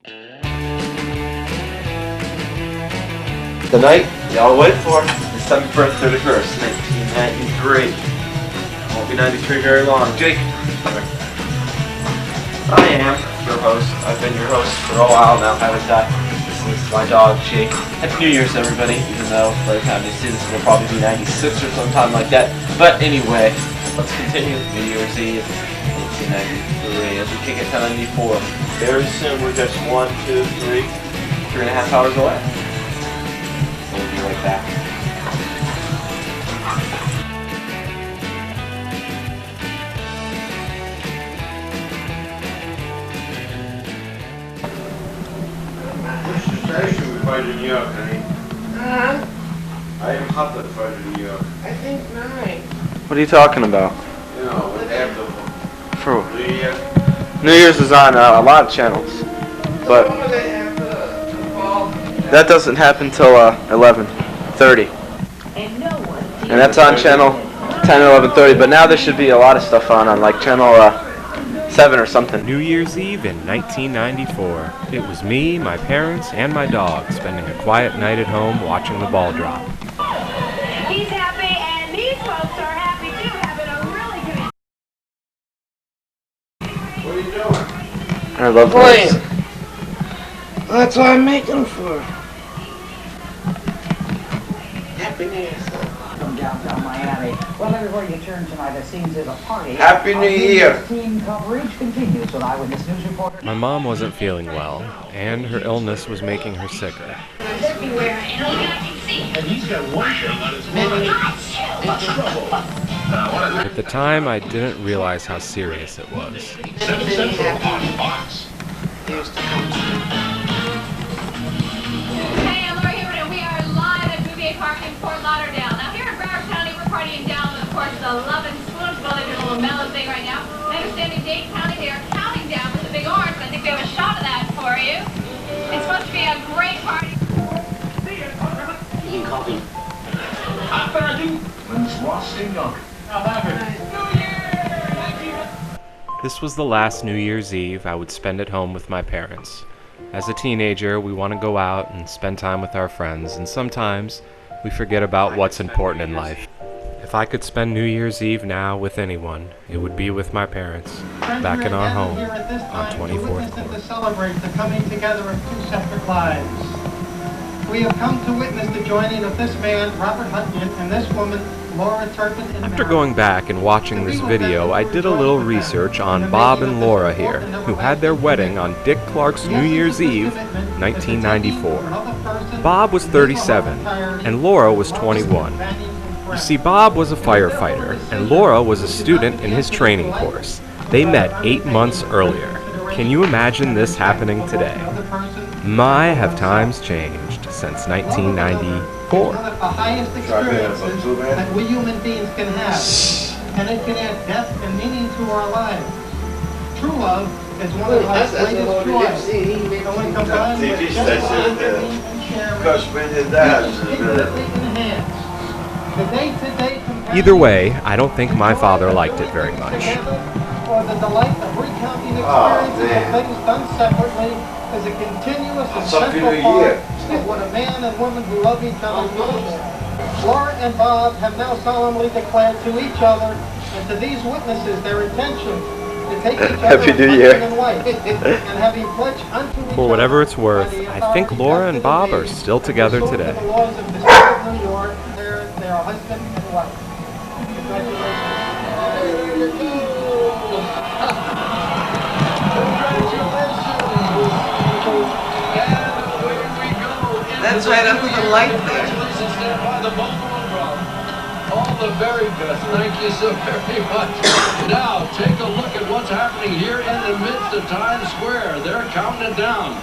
The night y'all wait for, December 31st, 1993. Won't be 93 very long. Jake. I am your host. I've been your host for a while now, haven't I? This is my dog, Jake. Happy New Year's, everybody, even though by the time you see this, it'll probably be 96 or sometime like that. But anyway, let's continue. New Year's Eve, 1993, as we kick it to 94. Very soon, we're just 3.5 hours away. So we'll be right back. In New York, honey. I am hot at Friday in New York. I think 9. What are you talking about? You know, after For New Year. New Year's is on a lot of channels, but that doesn't happen till 11:30, and that's on channel 10 and 11:30. But now there should be a lot of stuff on like channel 7 or something. New Year's Eve in 1994. It was me, my parents, and my dog spending a quiet night at home watching the ball drop. He's happy, and these folks are happy too, having a really good... What are you doing? I love Playing. this. That's what I'm making them for. Happy New Year, son. From downtown Miami. Well, everywhere you turn tonight, it seems there's a party. Happy New Year. Team coverage continues with Eyewitness News reporter. My mom wasn't feeling well, and her illness was making her sicker. Everywhere, and all I can see. And he's got one thing on his mind. It's trouble. At the time, I didn't realize how serious it was. 7 Central on Fox. Years to come. Hey, I'm Laura Hubbard, and we are live at Bouvier Park in Fort Lauderdale. Now, here in Broward County, we're partying down with, of course, the Love and Spoons. Well, they're doing a little mellow thing right now. I understand in Dade County, they are counting down with the big orange, and I think we have a shot of that for you. It's supposed to be a great party. You can call me. I better do. When's Ross and Young? I'll have it. This was the last New Year's Eve I would spend at home with my parents. As a teenager, we want to go out and spend time with our friends, and sometimes we forget about what's important in life. If I could spend New Year's Eve now with anyone, it would be with my parents, back in our home on 24th To Court. celebrate the coming together of two separate lives. We have come to witness the joining of this man, Robert Hutton, and this woman, Laura Turpin. After going back and watching this video, I did a little research on Bob and Laura here, who had their wedding on Dick Clark's New Year's Eve, 1994. Bob was 37, and Laura was 21. You see, Bob was a firefighter, and Laura was a student in his training course. They met 8 months earlier. Can you imagine this happening today? My, have times changed since 1994. One of the highest experiences that we human beings can have, and it can add depth and meaning to our lives. True love is one of our greatest joys, and when combined with generosity and sharing, it's infinitely enhanced. The day-to-day comparison Either way, I don't think my father liked it very much. or the delight of recounting experiences of things done separately is a continuous and central part of what a man and woman who love each other do. Laura and Bob have now solemnly declared to each other and to these witnesses their intention to take each other Happy as New Year. husband and wife, and having pledged unto each For whatever other it's worth, by the I think authority Laura and vested in Bob me, are still together pursuant to today. the laws of the state of New York, they are husband and wife. Congratulations. That's right up with the light there. All the very best. Thank you so very much. Now, take a look at what's happening here in the midst of Times Square. They're counting it down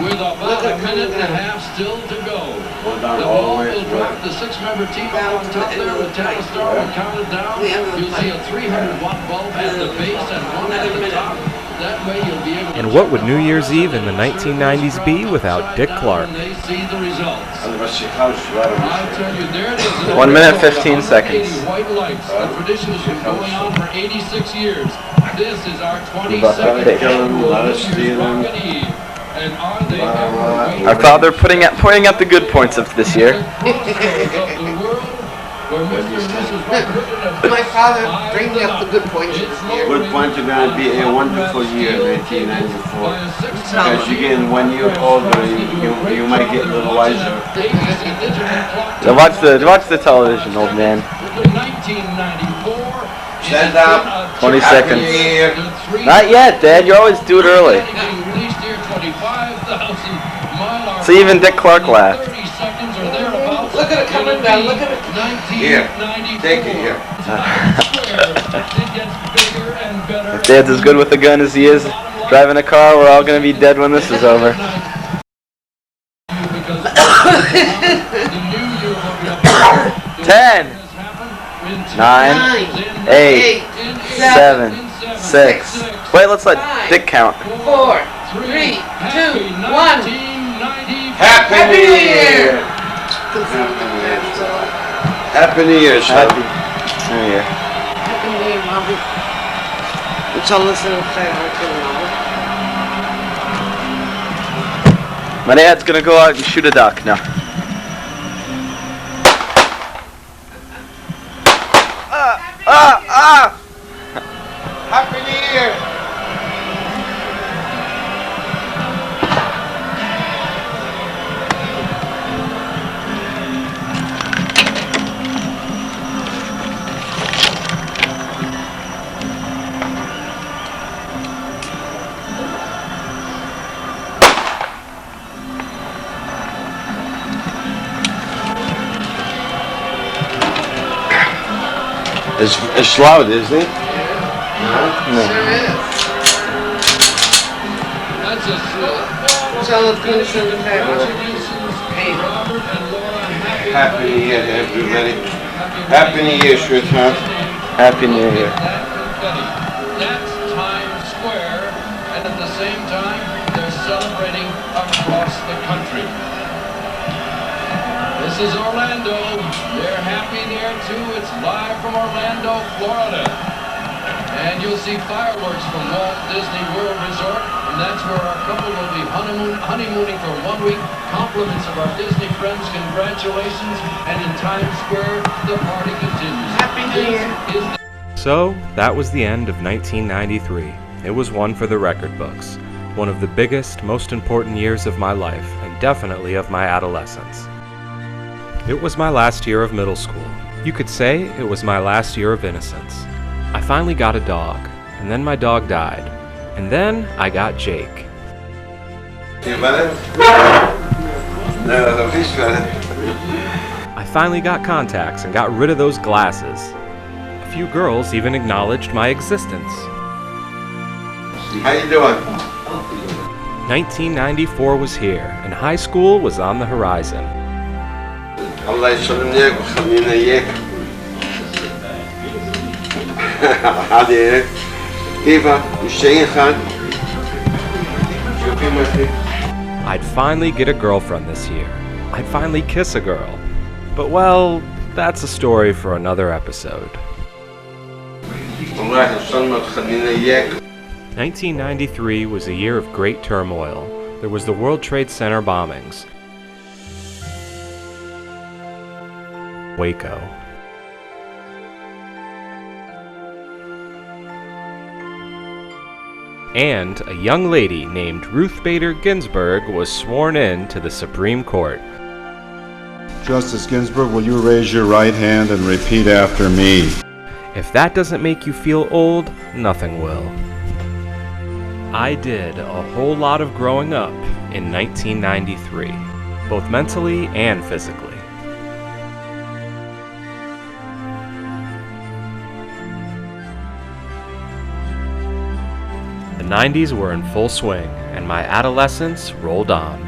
with about a minute and a half still to go. The ball will drop. The 6-member team on top there with Talent Star will count it down. You'll see a 300-watt bulb at the base and one at the top. That way you'll be able to... And what would New Year's Eve in the 1990s be without Dick Clark? When they see the results. I'll I'll tell you, there it is. 1 minute, 15 seconds. White lights. The tradition has been going on for 86 years. This is our About 22nd that. annual Let New us Year's steal them. Rockin' Eve. And are they ever Our father pointing out the good points of this year. My father bringing up the good points of this year. Good points are going to be a wonderful year, 1994. Because you get 1 year older, you might get a little wiser. So watch the television, old man. 1994. Stand up. 20 Happy seconds. New Year. Not yet, Dad. You always do it early. So even Dick Clark laughed. Look at it coming down, look at it. Here, take it here. If Dad's as good with a gun as he is driving a car, we're all going to be dead when this is over. 10, 9, 8, 7, 6. Wait, let's let Dick count. 4, 3, 2, 1. Happy New Year. Happy New Year, son. Happy New Year. Happy New Year, Mommy. Let's all listen to Mama. My dad's going to go out and shoot a duck now. Happy New Year. It's loud, isn't it? Sure is. That's a So let's finish on the table. Happy New Year to everybody. Happy New Year, sweetheart. Happy New Year. That's Times Square, and at the same time, they're celebrating across the country. This is Orlando. They're happy there too. It's live from Orlando, Florida. And you'll see fireworks from Walt Disney World Resort, and that's where our couple will be honeymooning for 1 week. Compliments of our Disney friends, congratulations. And in Times Square, the party continues. Happy New Year. So, that was the end of 1993. It was one for the record books. One of the biggest, most important years of my life, and definitely of my adolescence. It was my last year of middle school. You could say it was my last year of innocence. I finally got a dog, and then my dog died, and then I got Jake. You better? No, he's better. I finally got contacts and got rid of those glasses. A few girls even acknowledged my existence. How you doing? 1994 was here, and high school was on the horizon. الله يسلمك ويخلينا اياك. عادي كيفك؟ مش جايين خان؟ شوفي ما فيك. I'd finally get a girlfriend this year. I'd finally kiss a girl. But well, that's a story for another episode. الله يسلمك ويخلينا اياك. 1993 was a year of great turmoil. There was the World Trade Center bombings. Waco. And a young lady named Ruth Bader Ginsburg was sworn in to the Supreme Court. Justice Ginsburg, will you raise your right hand and repeat after me? If that doesn't make you feel old, nothing will. I did a whole lot of growing up in 1993, both mentally and physically. The 90s were in full swing, and my adolescence rolled on.